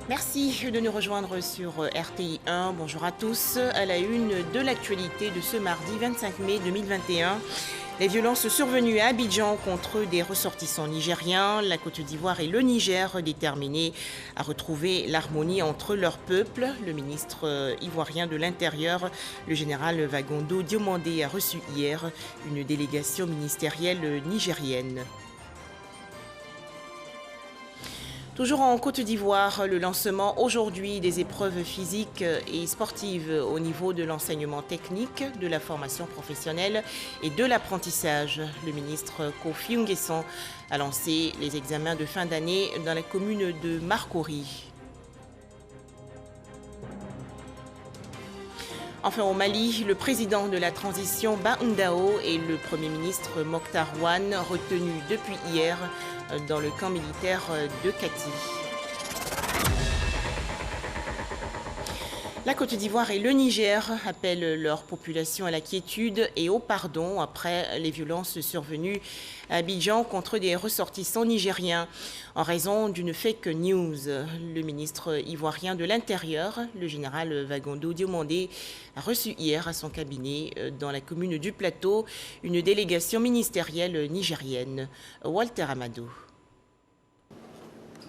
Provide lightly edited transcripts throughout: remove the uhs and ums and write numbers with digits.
Merci de nous rejoindre sur RTI 1. Bonjour à tous. À la une de l'actualité de ce mardi 25 mai 2021. Les violences survenues à Abidjan contre des ressortissants nigériens. La Côte d'Ivoire et le Niger déterminés à retrouver l'harmonie entre leurs peuples. Le ministre ivoirien de l'Intérieur, le général Vagondo Diomandé, a reçu hier une délégation ministérielle nigérienne. Toujours en Côte d'Ivoire, le lancement aujourd'hui des épreuves physiques et sportives au niveau de l'enseignement technique, de la formation professionnelle et de l'apprentissage. Le ministre Kofi Nguessan a lancé les examens de fin d'année dans la commune de Marcory. Enfin, au Mali, le président de la transition Baoundao et le Premier ministre Mokhtar Ouane retenus depuis hier dans le camp militaire de Kati. La Côte d'Ivoire et le Niger appellent leur population à la quiétude et au pardon après les violences survenues à Abidjan contre des ressortissants nigériens en raison d'une fake news. Le ministre ivoirien de l'Intérieur, le général Vagondo Diomandé, a reçu hier à son cabinet dans la commune du Plateau une délégation ministérielle nigérienne. Walter Amadou.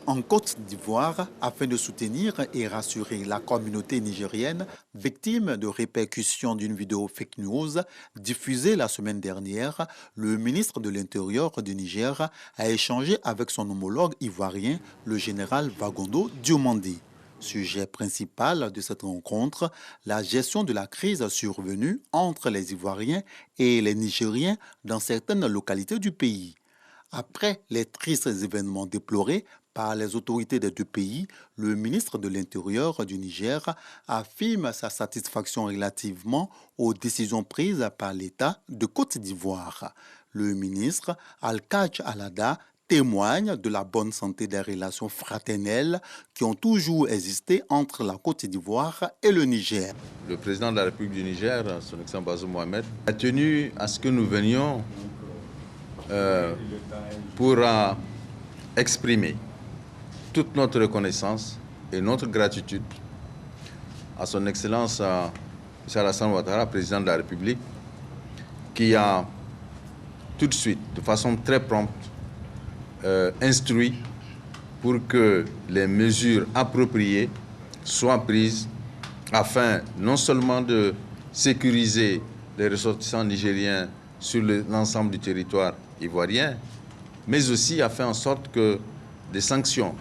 En Côte d'Ivoire, afin de soutenir et rassurer la communauté nigérienne victime de répercussions d'une vidéo fake news diffusée la semaine dernière, le ministre de l'Intérieur du Niger a échangé avec son homologue ivoirien, le général Vagondo Diomandé. Sujet principal de cette rencontre, la gestion de la crise survenue entre les Ivoiriens et les Nigériens dans certaines localités du pays. Après les tristes événements déplorés par les autorités des deux pays, le ministre de l'Intérieur du Niger affirme sa satisfaction relativement aux décisions prises par l'État de Côte d'Ivoire. Le ministre Al-Kadj Alada témoigne de la bonne santé des relations fraternelles qui ont toujours existé entre la Côte d'Ivoire et le Niger. Le président de la République du Niger, son excellent Bazoum Mohamed, a tenu à ce que nous venions pour exprimer toute notre reconnaissance et notre gratitude à son Excellence M. Alassane Ouattara, président de la République, qui a tout de suite, de façon très prompte, instruit pour que les mesures appropriées soient prises afin non seulement de sécuriser les ressortissants nigériens sur l'ensemble du territoire ivoirien, mais aussi à faire en sorte que des sanctions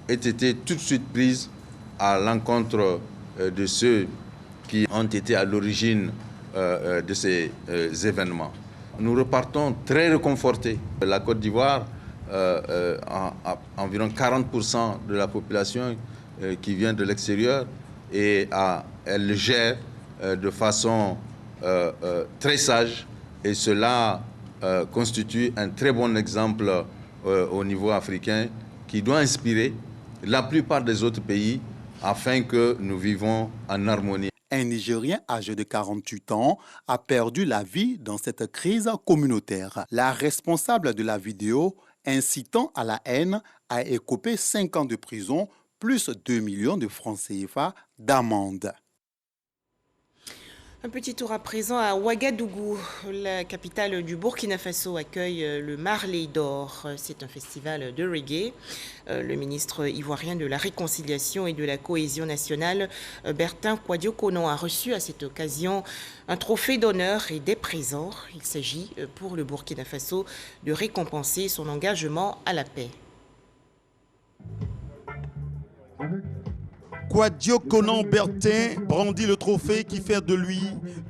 aient été tout de suite prises à l'encontre de ceux qui ont été à l'origine de ces événements. Nous repartons très réconfortés. La Côte d'Ivoire a environ 40% de la population qui vient de l'extérieur et elle le gère de façon très sage et cela constitue un très bon exemple au niveau africain qui doit inspirer la plupart des autres pays afin que nous vivons en harmonie. Un Nigérien âgé de 48 ans a perdu la vie dans cette crise communautaire. La responsable de la vidéo incitant à la haine a écopé 5 ans de prison plus 2 millions de francs CFA d'amende. Un petit tour à présent à Ouagadougou. La capitale du Burkina Faso accueille le Marley d'Or. C'est un festival de reggae. Le ministre ivoirien de la Réconciliation et de la Cohésion nationale, Bertin Kouadio-Konon, a reçu à cette occasion un trophée d'honneur et des présents. Il s'agit pour le Burkina Faso de récompenser son engagement à la paix. Kouadio-Konon Bertin brandit le trophée qui fait de lui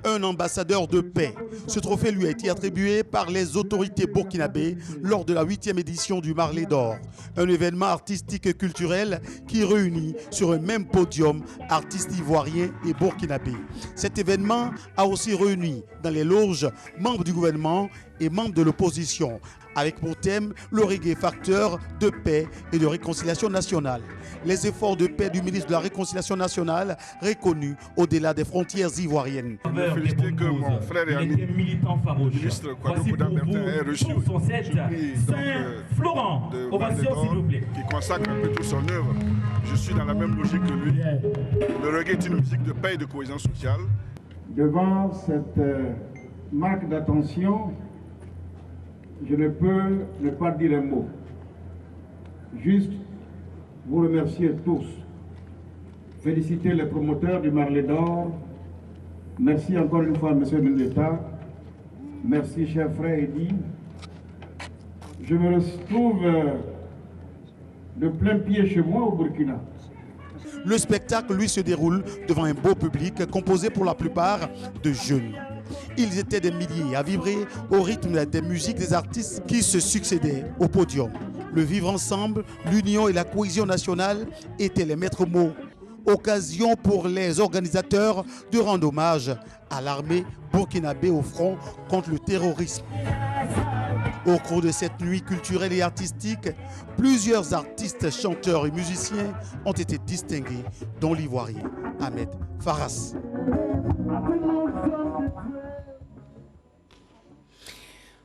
un ambassadeur de paix. Ce trophée lui a été attribué par les autorités burkinabées lors de la 8e édition du Marley d'Or, un événement artistique et culturel qui réunit sur un même podium artistes ivoiriens et burkinabés. Cet événement a aussi réuni dans les loges membres du gouvernement et membres de l'opposition, avec pour thème le reggae facteur de paix et de réconciliation nationale. Les efforts de paix du ministre de la Réconciliation nationale reconnus au-delà des frontières ivoiriennes. Je veux féliciter que mon frère et ami, le ministre Kouadio-Konon Bertin, ait reçu le prix de Marley d'Or qui consacre un peu toute son œuvre Je suis dans la même logique que lui. Le reggae est une musique de paix et de cohésion sociale. Devant cette marque d'attention, je ne peux ne pas dire un mot. Juste vous remercier tous. Féliciter les promoteurs du Marley d'Or. Merci encore une fois, Monsieur le ministre d'État. Merci, cher frère Eddy. Je me retrouve de plein pied chez moi au Burkina. Le spectacle, lui, se déroule devant un beau public composé pour la plupart de jeunes. Ils étaient des milliers à vibrer au rythme des musiques des artistes qui se succédaient au podium. Le vivre ensemble, l'union et la cohésion nationale étaient les maîtres mots. Occasion pour les organisateurs de rendre hommage à l'armée burkinabé au front contre le terrorisme. Au cours de cette nuit culturelle et artistique, plusieurs artistes, chanteurs et musiciens ont été distingués, dont l'Ivoirien Ahmed Faras.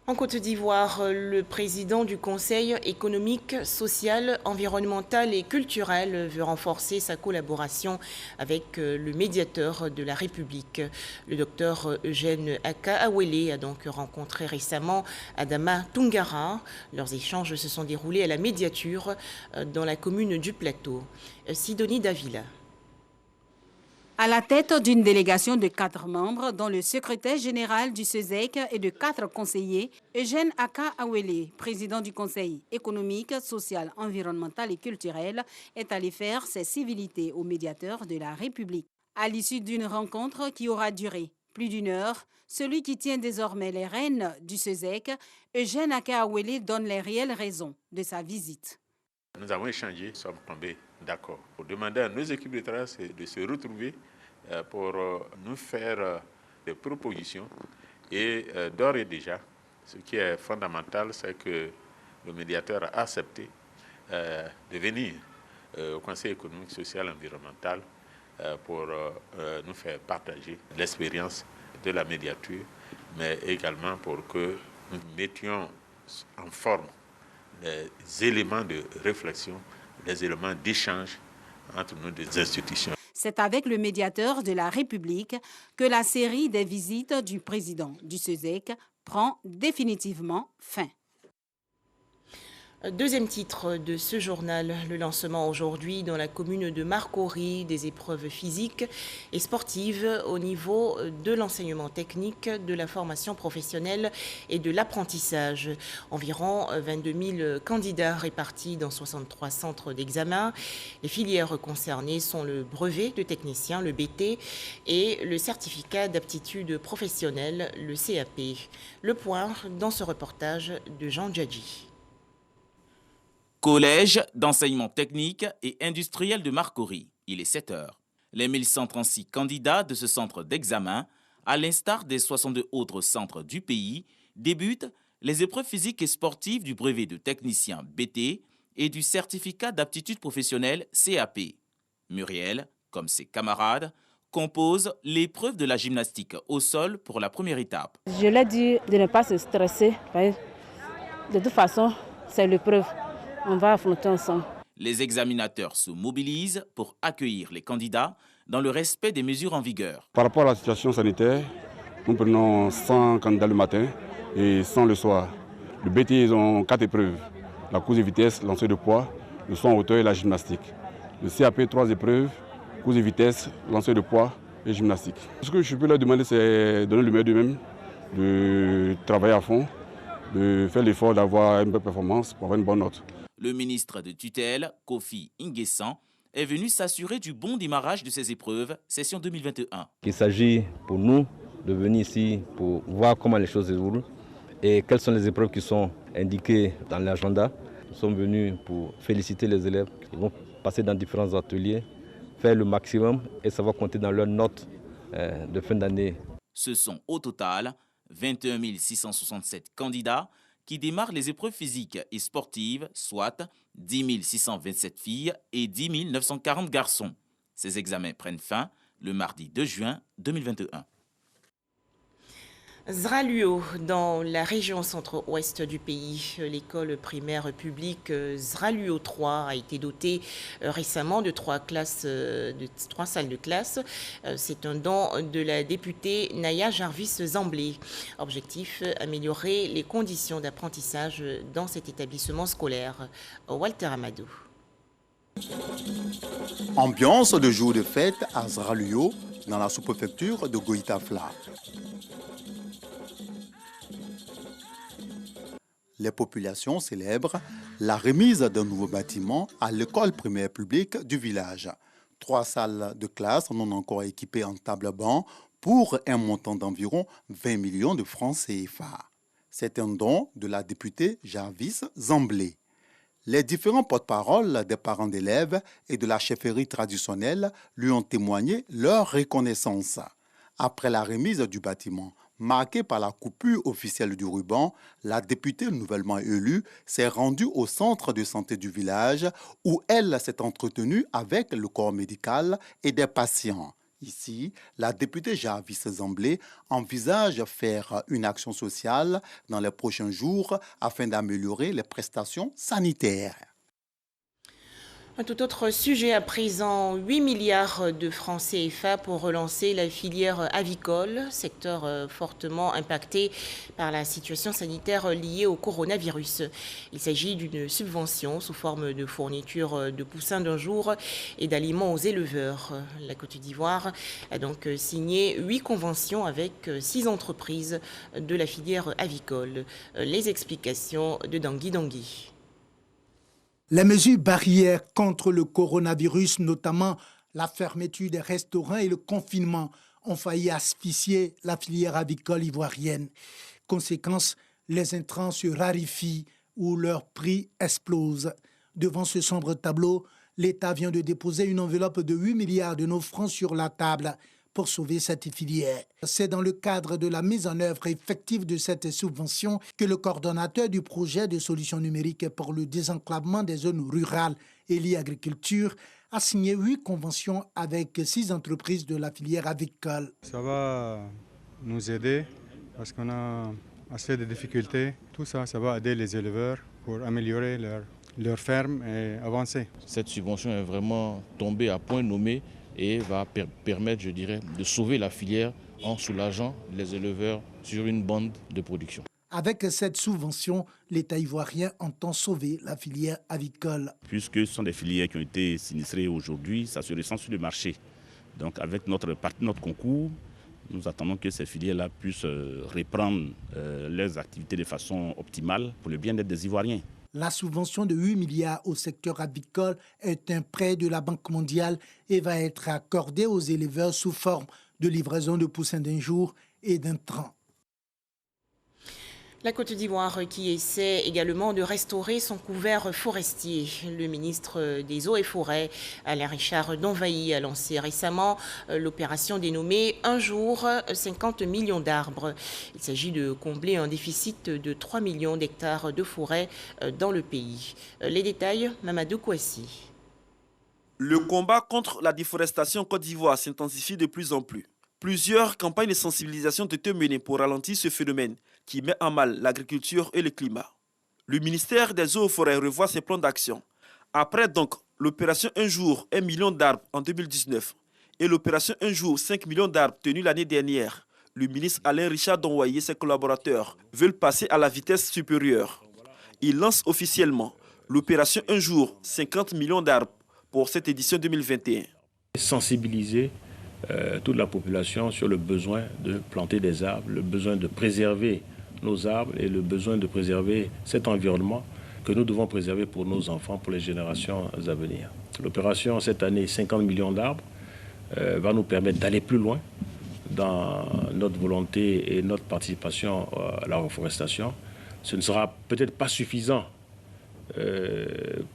En Côte d'Ivoire, le président du Conseil économique, social, environnemental et culturel veut renforcer sa collaboration avec le médiateur de la République. Le docteur Eugène Aka Awele a donc rencontré récemment Adama Toungara. Leurs échanges se sont déroulés à la médiature dans la commune du Plateau. Sidonie Davila. À la tête d'une délégation de 4 membres, dont le secrétaire général du CESEC et de 4 conseillers, Eugène Aka Awele, président du Conseil économique, social, environnemental et culturel, est allé faire ses civilités au médiateur de la République. À l'issue d'une rencontre qui aura duré plus d'1 heure, celui qui tient désormais les rênes du CESEC, Eugène Aka Awele, donne les réelles raisons de sa visite. Nous avons échangé, nous sommes tombés d'accord pour demander à nos équipes de travail de se retrouver pour nous faire des propositions. Et d'ores et déjà, ce qui est fondamental, c'est que le médiateur a accepté de venir au Conseil économique, social et environnemental pour nous faire partager l'expérience de la médiature, mais également pour que nous mettions en forme les éléments de réflexion, les éléments d'échange entre nos deux institutions. C'est avec le médiateur de la République que la série des visites du président du CESEC prend définitivement fin. Deuxième titre de ce journal, le lancement aujourd'hui dans la commune de Marcory des épreuves physiques et sportives au niveau de l'enseignement technique, de la formation professionnelle et de l'apprentissage. Environ 22 000 candidats répartis dans 63 centres d'examen. Les filières concernées sont le brevet de technicien, le BT, et le certificat d'aptitude professionnelle, le CAP. Le point dans ce reportage de Jean Djadji. Collège d'enseignement technique et industriel de Marcory. Il est 7 heures. Les 1136 candidats de ce centre d'examen, à l'instar des 62 autres centres du pays, débutent les épreuves physiques et sportives du brevet de technicien BT et du certificat d'aptitude professionnelle CAP. Muriel, comme ses camarades, compose l'épreuve de la gymnastique au sol pour la première étape. Je l'ai dit de ne pas se stresser. De toute façon, c'est l'épreuve. On va affronter ensemble. Les examinateurs se mobilisent pour accueillir les candidats dans le respect des mesures en vigueur. Par rapport à la situation sanitaire, nous prenons 100 candidats le matin et 100 le soir. Le BT, ils ont 4 épreuves. La course de vitesse, lancer de poids, le saut en hauteur et la gymnastique. Le CAP, 3 épreuves, course de vitesse, lancer de poids et gymnastique. Ce que je peux leur demander, c'est de donner le meilleur d'eux-mêmes, de travailler à fond, de faire l'effort d'avoir une bonne performance pour avoir une bonne note. Le ministre de tutelle, Kofi Nguessan, est venu s'assurer du bon démarrage de ces épreuves, session 2021. Il s'agit pour nous de venir ici pour voir comment les choses se déroulent et quelles sont les épreuves qui sont indiquées dans l'agenda. Nous sommes venus pour féliciter les élèves qui vont passer dans différents ateliers, faire le maximum et savoir compter dans leurs notes de fin d'année. Ce sont au total 21 667 candidats qui démarrent les épreuves physiques et sportives, soit 10 627 filles et 10 940 garçons. Ces examens prennent fin le mardi 2 juin 2021. Zraluo, dans la région centre-ouest du pays, l'école primaire publique Zraluo 3 a été dotée récemment de trois salles de classe. C'est un don de la députée Naya Jarvis-Zamblé. Objectif, améliorer les conditions d'apprentissage dans cet établissement scolaire. Walter Amadou. Ambiance de jour de fête à Zraluo, dans la sous-préfecture de Goïtafla. Les populations célèbrent la remise d'un nouveau bâtiment à l'école primaire publique du village. 3 salles de classe non encore équipées en table-banc pour un montant d'environ 20 millions de francs CFA. C'est un don de la députée Jarvis Zamblé. Les différents porte-paroles des parents d'élèves et de la chefferie traditionnelle lui ont témoigné leur reconnaissance. Après la remise du bâtiment, marquée par la coupure officielle du ruban, la députée nouvellement élue s'est rendue au centre de santé du village où elle s'est entretenue avec le corps médical et des patients. Ici, la députée Jarvis Zamblé envisage faire une action sociale dans les prochains jours afin d'améliorer les prestations sanitaires. Un tout autre sujet à présent, 8 milliards de francs CFA pour relancer la filière avicole, secteur fortement impacté par la situation sanitaire liée au coronavirus. Il s'agit d'une subvention sous forme de fourniture de poussins d'un jour et d'aliments aux éleveurs. La Côte d'Ivoire a donc signé 8 conventions avec 6 entreprises de la filière avicole. Les explications de Dangui Dangui. Les mesures barrières contre le coronavirus, notamment la fermeture des restaurants et le confinement, ont failli asphyxier la filière avicole ivoirienne. Conséquence, les intrants se raréfient ou leur prix explose. Devant ce sombre tableau, l'État vient de déposer une enveloppe de 8 milliards de nos francs sur la table pour sauver cette filière. C'est dans le cadre de la mise en œuvre effective de cette subvention que le coordonnateur du projet de solutions numériques pour le désenclavement des zones rurales et l'agriculture a signé 8 conventions avec 6 entreprises de la filière avicole. Ça va nous aider parce qu'on a assez de difficultés. Tout ça, ça va aider les éleveurs pour améliorer leur ferme et avancer. Cette subvention est vraiment tombée à point nommé et va permettre, je dirais, de sauver la filière en soulageant les éleveurs sur une bande de production. Avec cette subvention, l'État ivoirien entend sauver la filière avicole. Puisque ce sont des filières qui ont été sinistrées aujourd'hui, ça se ressent sur le marché. Donc avec notre concours, nous attendons que ces filières-là puissent reprendre leurs activités de façon optimale pour le bien-être des Ivoiriens. La subvention de 8 milliards au secteur avicole est un prêt de la Banque mondiale et va être accordée aux éleveurs sous forme de livraison de poussins d'un jour et d'intrants. La Côte d'Ivoire qui essaie également de restaurer son couvert forestier. Le ministre des Eaux et Forêts, Alain Richard Donvaï, a lancé récemment l'opération dénommée « Un jour, 50 millions d'arbres ». Il s'agit de combler un déficit de 3 millions d'hectares de forêt dans le pays. Les détails, Mamadou Kouassi. Le combat contre la déforestation en Côte d'Ivoire s'intensifie de plus en plus. Plusieurs campagnes de sensibilisation ont été menées pour ralentir ce phénomène qui met en mal l'agriculture et le climat. Le ministère des Eaux et Forêts revoit ses plans d'action. Après donc l'opération Un jour, 1 million d'arbres en 2019 et l'opération Un jour, 5 millions d'arbres tenue l'année dernière, le ministre Alain Richard Donvaï et ses collaborateurs veulent passer à la vitesse supérieure. Il lance officiellement l'opération Un jour, 50 millions d'arbres pour cette édition 2021. Sensibiliser toute la population sur le besoin de planter des arbres, le besoin de préserver nos arbres et le besoin de préserver cet environnement que nous devons préserver pour nos enfants, pour les générations à venir. L'opération cette année, 50 millions d'arbres, va nous permettre d'aller plus loin dans notre volonté et notre participation à la reforestation. Ce ne sera peut-être pas suffisant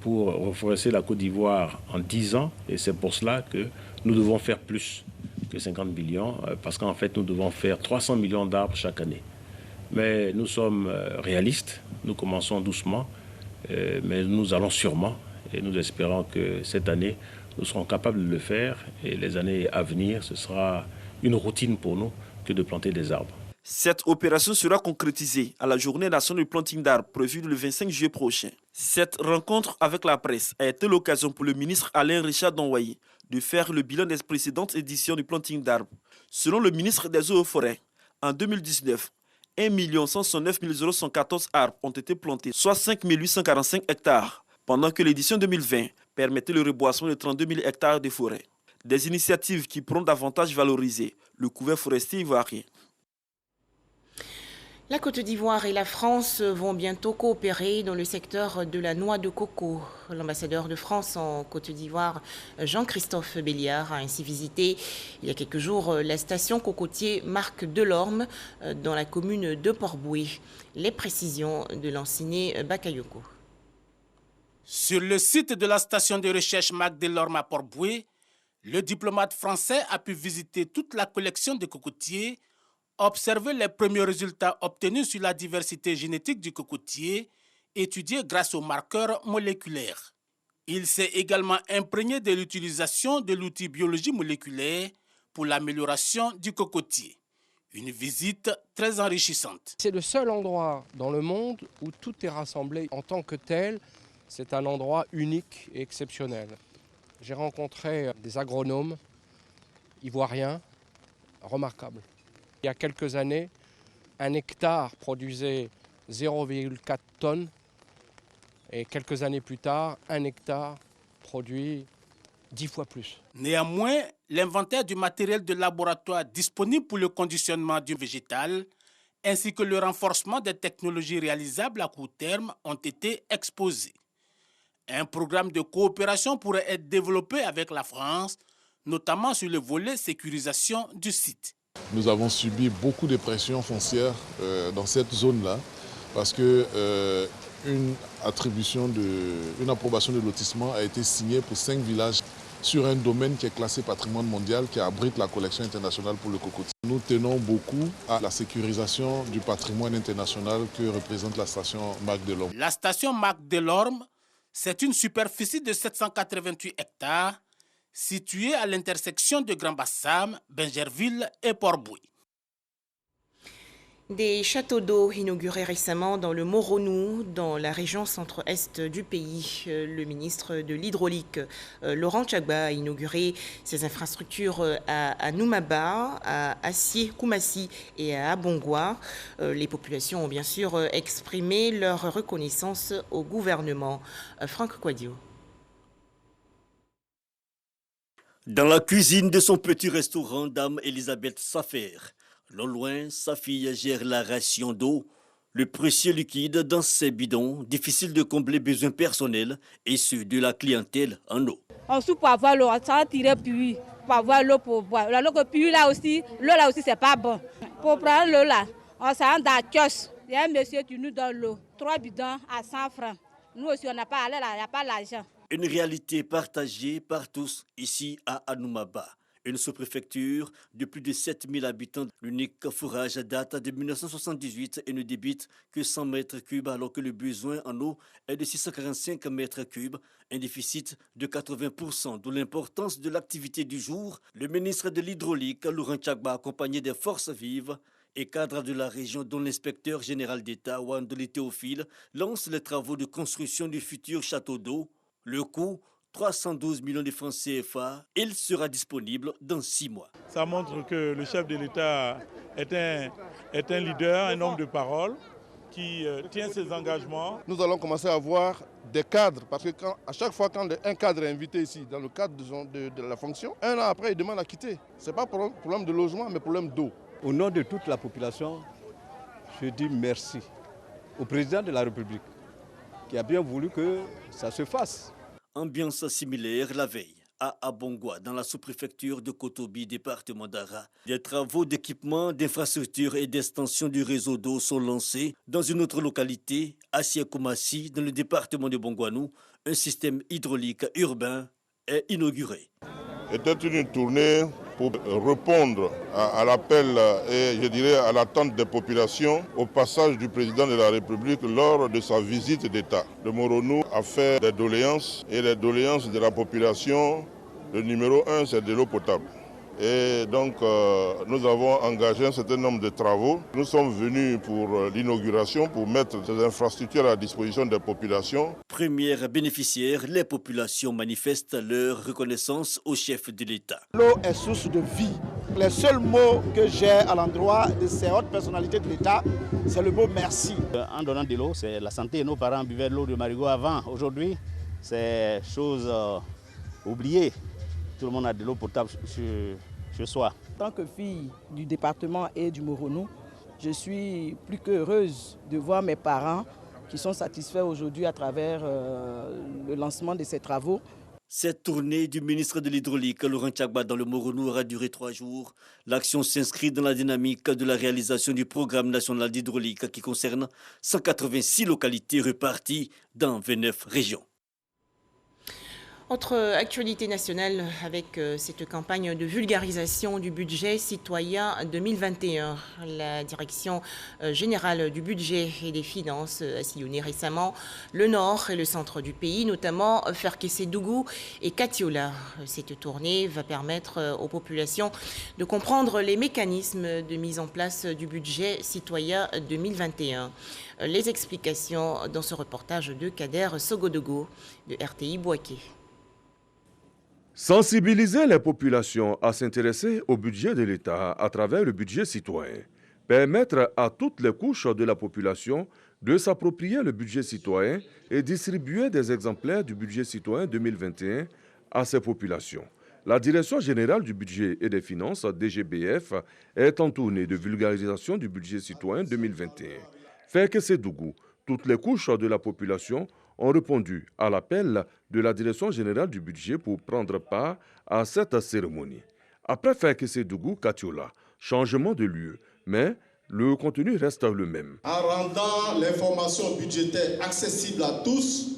pour reforester la Côte d'Ivoire en 10 ans et c'est pour cela que nous devons faire plus que 50 millions parce qu'en fait nous devons faire 300 millions d'arbres chaque année. Mais nous sommes réalistes, nous commençons doucement, mais nous allons sûrement et nous espérons que cette année nous serons capables de le faire et les années à venir ce sera une routine pour nous que de planter des arbres. Cette opération sera concrétisée à la journée nationale du planting d'arbres prévue le 25 juillet prochain. Cette rencontre avec la presse a été l'occasion pour le ministre Alain Richard Donwayi de faire le bilan des précédentes éditions du planting d'arbres. Selon le ministre des Eaux et Forêts, en 2019, 1 169 114 arbres ont été plantés, soit 5 845 hectares, pendant que l'édition 2020 permettait le reboisement de 32 000 hectares de forêt. Des initiatives qui pourront davantage valoriser le couvert forestier ivoirien. La Côte d'Ivoire et la France vont bientôt coopérer dans le secteur de la noix de coco. L'ambassadeur de France en Côte d'Ivoire, Jean-Christophe Béliard, a ainsi visité il y a quelques jours la station cocotier Marc Delorme dans la commune de Port-Bouët. Les précisions de l'Anciné Bakayoko. Sur le site de la station de recherche Marc Delorme à Port-Bouët, le diplomate français a pu visiter toute la collection de cocotiers, observer les premiers résultats obtenus sur la diversité génétique du cocotier, étudiés grâce aux marqueurs moléculaires. Il s'est également imprégné de l'utilisation de l'outil biologie moléculaire pour l'amélioration du cocotier. Une visite très enrichissante. C'est le seul endroit dans le monde où tout est rassemblé en tant que tel. C'est un endroit unique et exceptionnel. J'ai rencontré des agronomes ivoiriens remarquables. Il y a quelques années, un hectare produisait 0,4 tonnes et quelques années plus tard, un hectare produit 10 fois plus. Néanmoins, l'inventaire du matériel de laboratoire disponible pour le conditionnement du végétal ainsi que le renforcement des technologies réalisables à court terme ont été exposés. Un programme de coopération pourrait être développé avec la France, notamment sur le volet sécurisation du site. Nous avons subi beaucoup de pressions foncières dans cette zone-là parce qu'une approbation de lotissement a été signée pour 5 villages sur un domaine qui est classé patrimoine mondial qui abrite la collection internationale pour le cocotier. Nous tenons beaucoup à la sécurisation du patrimoine international que représente la station Marc Delorme. La station Marc Delorme, c'est une superficie de 788 hectares située à l'intersection de Grand-Bassam, Bingerville et Port-Bouët. Des châteaux d'eau inaugurés récemment dans le Moronou, dans la région centre-est du pays. Le ministre de l'Hydraulique, Laurent Tchagba, a inauguré ces infrastructures à Noumaba, à Assié, Koumassi et à Abongwa. Les populations ont bien sûr exprimé leur reconnaissance au gouvernement. Franck Quadio. Dans la cuisine de son petit restaurant, Dame Elisabeth Safer, non loin, sa fille gère la ration d'eau, le précieux liquide dans ses bidons, difficile de combler besoins personnels et ceux de la clientèle en eau. Ensuite, pour avoir l'eau, ça va tirer puis pour avoir l'eau pour boire. L'eau que puis là aussi, c'est pas bon. Pour prendre l'eau là, on s'en dans la kiosque. Il y a un monsieur qui nous donne l'eau, 3 bidons à 100 francs. Nous aussi, on n'a pas là, il n'y a pas l'argent. Une réalité partagée par tous ici à Anoumaba. Une sous-préfecture de plus de 7000 habitants. L'unique forage date de 1978 et ne débite que 100 mètres cubes alors que le besoin en eau est de 645 mètres cubes, un déficit de 80%, d'où l'importance de l'activité du jour. Le ministre de l'Hydraulique, Laurent Tchagba, accompagné des forces vives et cadres de la région dont l'inspecteur général d'État, Wandeli Théophile, lance les travaux de construction du futur château d'eau. Le coût, 312 millions de francs CFA. Il sera disponible dans 6 mois. Ça montre que le chef de l'État est un leader, un homme de parole qui tient ses engagements. Nous allons commencer à avoir des cadres parce que à chaque fois quand un cadre est invité ici dans le cadre de la fonction, un an après il demande à quitter. Ce n'est pas problème de logement mais problème d'eau. Au nom de toute la population, je dis merci au président de la République qui a bien voulu que ça se fasse. Ambiance similaire la veille à Abongwa, dans la sous-préfecture de Kotobi, département d'Ara. Des travaux d'équipement, d'infrastructures et d'extension du réseau d'eau sont lancés dans une autre localité, Assié-Koumassi, dans le département de Bongwanou. Un système hydraulique urbain est inauguré. C'était une tournée pour répondre à l'appel et je dirais à l'attente des populations au passage du président de la République lors de sa visite d'État. Le Moronou a fait des doléances et les doléances de la population, le numéro 1 c'est de l'eau potable. Et donc, nous avons engagé un certain nombre de travaux. Nous sommes venus pour l'inauguration, pour mettre ces infrastructures à la disposition des populations. Première bénéficiaire, les populations manifestent leur reconnaissance au chef de l'État. L'eau est source de vie. Les seuls mots que j'ai à l'endroit de ces hautes personnalités de l'État, c'est le mot merci. En donnant de l'eau, c'est la santé. Nos parents buvaient de l'eau de marigot avant. Aujourd'hui, c'est chose oubliée. Tout le monde a de l'eau potable chez soi. En tant que fille du département et du Moronou, je suis plus qu'heureuse de voir mes parents qui sont satisfaits aujourd'hui à travers le lancement de ces travaux. Cette tournée du ministre de l'Hydraulique, Laurent Tchagba, dans le Moronou aura duré 3 jours. L'action s'inscrit dans la dynamique de la réalisation du programme national d'hydraulique qui concerne 186 localités réparties dans 29 régions. Autre actualité nationale avec cette campagne de vulgarisation du budget citoyen 2021. La direction générale du budget et des finances a sillonné récemment le nord et le centre du pays, notamment Ferkessédougou et Katiola. Cette tournée va permettre aux populations de comprendre les mécanismes de mise en place du budget citoyen 2021. Les explications dans ce reportage de Kader Sogodogo de RTI Bouaké. Sensibiliser les populations à s'intéresser au budget de l'État à travers le budget citoyen. Permettre à toutes les couches de la population de s'approprier le budget citoyen et distribuer des exemplaires du budget citoyen 2021 à ces populations. La Direction générale du budget et des finances, DGBF, est en tournée de vulgarisation du budget citoyen 2021. Ferkessédougou, toutes les couches de la population ont répondu à l'appel de la Direction générale du budget pour prendre part à cette cérémonie. Après Ferkessédougou, Katiola, changement de lieu, mais le contenu reste le même. En rendant l'information budgétaire accessible à tous,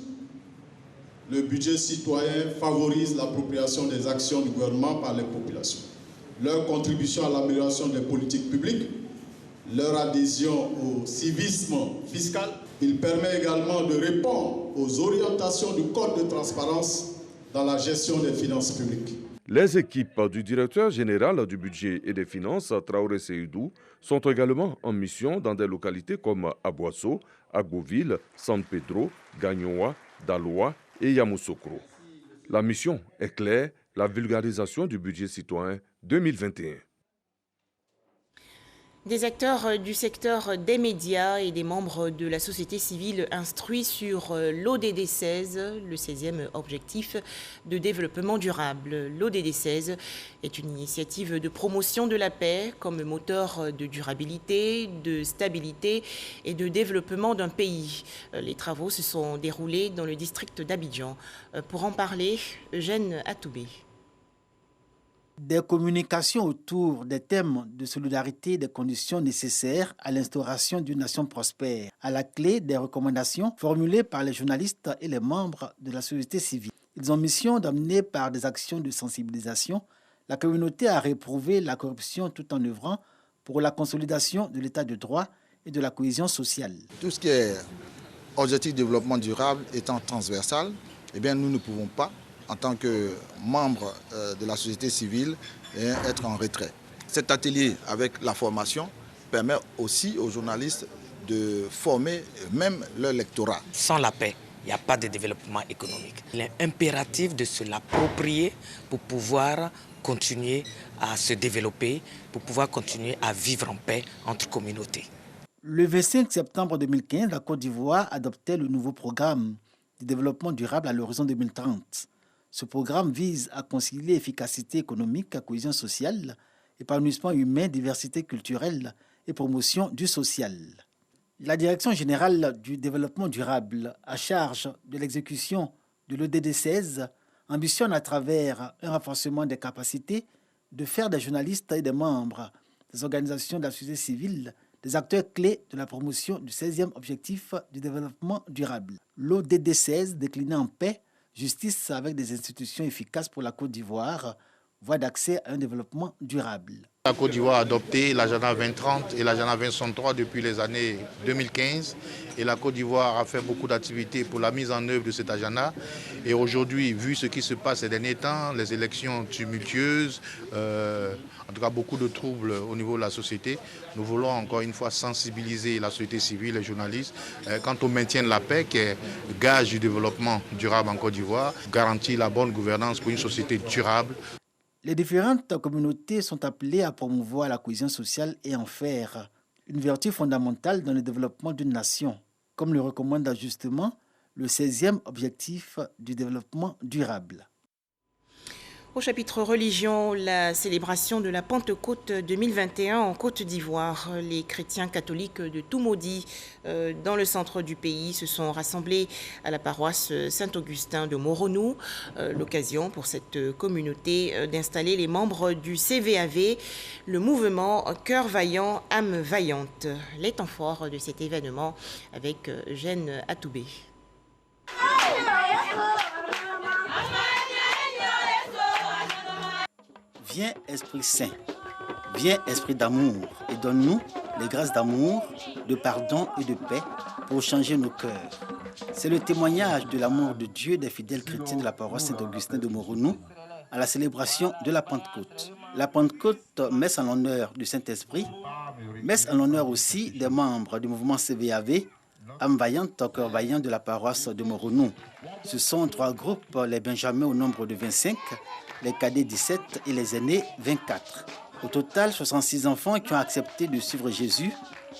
le budget citoyen favorise l'appropriation des actions du gouvernement par les populations. Leur contribution à l'amélioration des politiques publiques, leur adhésion au civisme fiscal. Il permet également de répondre aux orientations du Code de transparence dans la gestion des finances publiques. Les équipes du directeur général du budget et des finances, Traoré Seydou, sont également en mission dans des localités comme Aboasso, Agboville, San Pedro, Gagnoa, Daloa et Yamoussoukro. La mission est claire, la vulgarisation du budget citoyen 2021. Des acteurs du secteur des médias et des membres de la société civile instruits sur l'ODD 16, le 16e objectif de développement durable. L'ODD 16 est une initiative de promotion de la paix comme moteur de durabilité, de stabilité et de développement d'un pays. Les travaux se sont déroulés dans le district d'Abidjan. Pour en parler, Eugène Atoubé. Des communications autour des thèmes de solidarité et des conditions nécessaires à l'instauration d'une nation prospère, à la clé des recommandations formulées par les journalistes et les membres de la société civile. Ils ont mission d'amener par des actions de sensibilisation la communauté à réprouver la corruption tout en œuvrant pour la consolidation de l'état de droit et de la cohésion sociale. Tout ce qui est objectif de développement durable étant transversal, eh bien nous ne pouvons pas, en tant que membre de la société civile, être en retrait. Cet atelier avec la formation permet aussi aux journalistes de former même leur lectorat. Sans la paix, il n'y a pas de développement économique. Il est impératif de se l'approprier pour pouvoir continuer à se développer, pour pouvoir continuer à vivre en paix entre communautés. Le 25 septembre 2015, la Côte d'Ivoire adoptait le nouveau programme de développement durable à l'horizon 2030. Ce programme vise à concilier efficacité économique, cohésion sociale, épanouissement humain, diversité culturelle et promotion du social. La Direction générale du développement durable, à charge de l'exécution de l'ODD 16, ambitionne à travers un renforcement des capacités de faire des journalistes et des membres des organisations de la société civile des acteurs clés de la promotion du 16e objectif du développement durable. L'ODD 16 décliné en paix, justice avec des institutions efficaces pour la Côte d'Ivoire, voie d'accès à un développement durable. La Côte d'Ivoire a adopté l'agenda 2030 et l'agenda 2063 depuis les années 2015. Et la Côte d'Ivoire a fait beaucoup d'activités pour la mise en œuvre de cet agenda. Et aujourd'hui, vu ce qui se passe ces derniers temps, les élections tumultueuses, en tout cas beaucoup de troubles au niveau de la société, nous voulons encore une fois sensibiliser la société civile, les journalistes, quant au maintien de la paix, qui est gage du développement durable en Côte d'Ivoire, garantit la bonne gouvernance pour une société durable. Les différentes communautés sont appelées à promouvoir la cohésion sociale et en faire une vertu fondamentale dans le développement d'une nation, comme le recommande justement le 16e objectif du développement durable. Au chapitre religion, la célébration de la Pentecôte 2021 en Côte d'Ivoire. Les chrétiens catholiques de Toumaudi, dans le centre du pays, se sont rassemblés à la paroisse Saint-Augustin de Moronou. L'occasion pour cette communauté d'installer les membres du CVAV, le mouvement Cœur Vaillant, Âme Vaillante. Les temps forts de cet événement avec Jeanne Atoubé. Viens Esprit Saint, viens Esprit d'amour et donne-nous les grâces d'amour, de pardon et de paix pour changer nos cœurs. C'est le témoignage de l'amour de Dieu des fidèles chrétiens de la paroisse Saint-Augustin de Moronou à la célébration de la Pentecôte. La Pentecôte, messe en l'honneur du Saint-Esprit, messe en l'honneur aussi des membres du mouvement CVAV, Âme Vaillante, Cœur Vaillant de la paroisse de Moronou. Ce sont 3 groupes, les Benjamins au nombre de 25, les cadets 17 et les aînés 24. Au total, 66 enfants qui ont accepté de suivre Jésus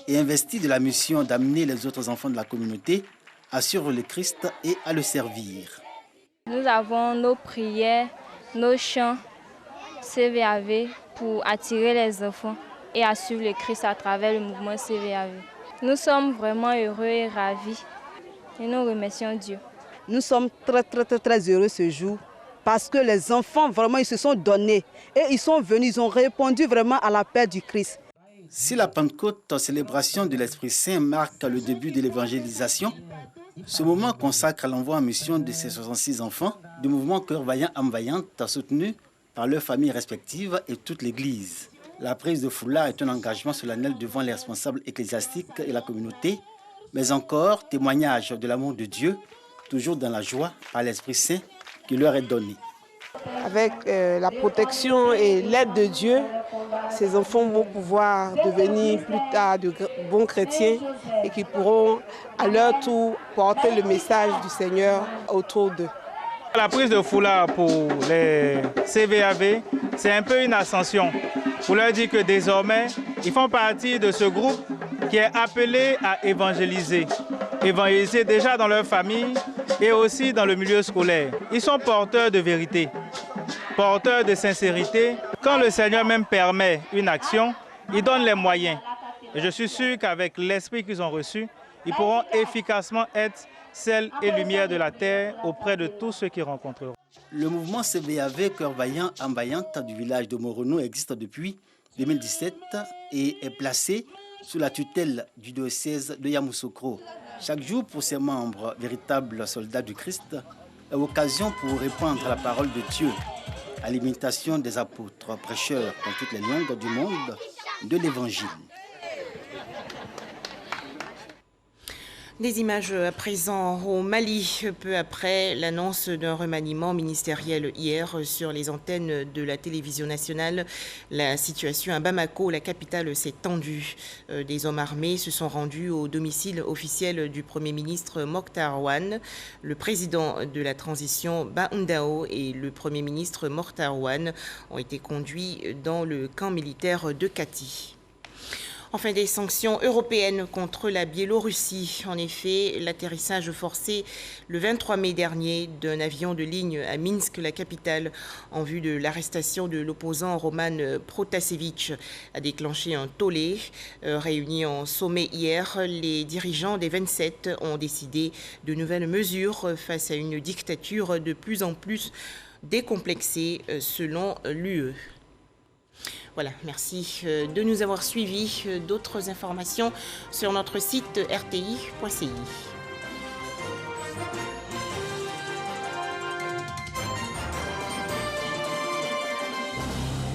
et investis de la mission d'amener les autres enfants de la communauté à suivre le Christ et à le servir. Nous avons nos prières, nos chants CVAV pour attirer les enfants et à suivre le Christ à travers le mouvement CVAV. Nous sommes vraiment heureux et ravis et nous remercions Dieu. Nous sommes très heureux ce jour parce que les enfants vraiment ils se sont donnés et ils sont venus, ils ont répondu vraiment à l'appel du Christ. Si la Pentecôte, célébration de l'Esprit Saint, marque le début de l'évangélisation, ce moment consacre l'envoi en mission de ces 66 enfants du mouvement Cœur Vaillant, Âme Vaillante, soutenu par leurs familles respectives et toute l'Église. La prise de foulard est un engagement solennel devant les responsables ecclésiastiques et la communauté, mais encore témoignage de l'amour de Dieu, toujours dans la joie par l'Esprit Saint qui leur est donné. Avec la protection et l'aide de Dieu, ces enfants vont pouvoir devenir plus tard de bons chrétiens et qui pourront à leur tour porter le message du Seigneur autour d'eux. La prise de foulard pour les CVAV, c'est un peu une ascension. Pour leur dire que désormais, ils font partie de ce groupe qui est appelé à évangéliser. Évangéliser déjà dans leur famille et aussi dans le milieu scolaire. Ils sont porteurs de vérité, porteurs de sincérité. Quand le Seigneur même permet une action, il donne les moyens. Et je suis sûr qu'avec l'esprit qu'ils ont reçu, ils pourront efficacement être sel et lumière de la terre auprès de tous ceux qui rencontreront. Le mouvement CVAV Cœur Vaillant, Âme Vaillante du village de Moronou existe depuis 2017 et est placé sous la tutelle du diocèse de Yamoussoukro. Chaque jour, pour ses membres, véritables soldats du Christ, est l'occasion pour répandre la parole de Dieu à l'imitation des apôtres, prêcheurs dans toutes les langues du monde de l'Évangile. Des images à présent au Mali, peu après l'annonce d'un remaniement ministériel hier sur les antennes de la télévision nationale. La situation à Bamako, la capitale, s'est tendue. Des hommes armés se sont rendus au domicile officiel du Premier ministre Mokhtar Ouane. Le président de la transition Baoundao et le Premier ministre Mokhtar Ouane ont été conduits dans le camp militaire de Kati. Enfin, des sanctions européennes contre la Biélorussie. En effet, l'atterrissage forcé le 23 mai dernier d'un avion de ligne à Minsk, la capitale, en vue de l'arrestation de l'opposant Roman Protasevich, a déclenché un tollé. Réunis en sommet hier, les dirigeants des 27 ont décidé de nouvelles mesures face à une dictature de plus en plus décomplexée selon l'UE. Voilà, merci de nous avoir suivis. D'autres informations sur notre site rti.ci.